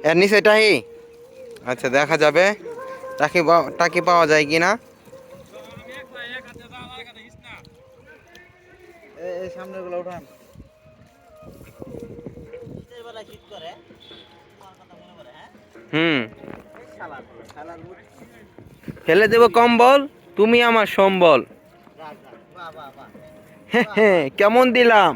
এর নিচে টাকি? আচ্ছা দেখা যাবে টাকি পাওয়া যায় কিনা। সামনে গুলো উঠান। হুম, ফেলে দেব কম্বল, তুমি আমার সম্বল। কেমন দিলাম?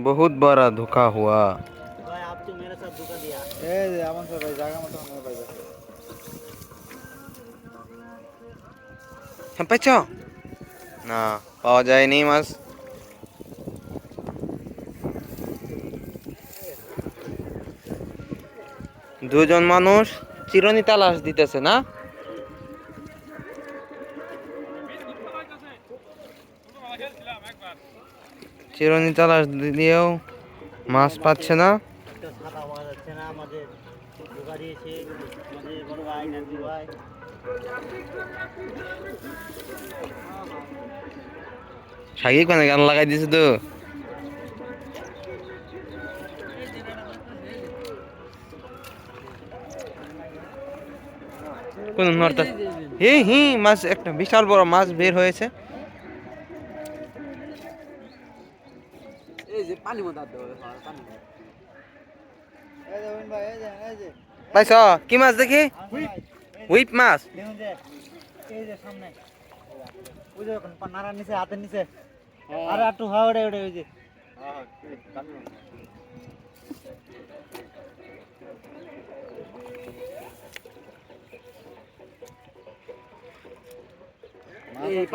बहुत बड़ा धोखा हुआ। भाई आप तो मेरे साथ धोखा दिया। ए আমন স্যার ভাই জায়গা মতো আমরা পাইবা। হ্যাঁ পাইছ? না, পাওয়া যায়নি মাছ। দুজন মানুষ চিরুনি তালাশ দিতেছে না? চিরুনি তালাশ দিয়েও মাছ পাচ্ছে না। একটা ছাতা পাওয়া যাচ্ছে না, আমাদের ধোকা দিয়েছে আমাদের বড় ভাই নান্টু ভাই। সাকিব খানে গান লাগাই দিছে তো। কোন নর্তা? হি মাছ, একটা বিশাল বড় মাছ বের হয়েছে। এই যে পানি মতো দাও পানি। এই যে ভাই এই যে পাইছ কি মাছ দেখি? হুইপ মাছ। দেখুন যে এই যে সামনে ওই যে নারার নিচে হাতের নিচে। আরে একটু হাওড়ে ওড়ে ওই যে। হ্যাঁ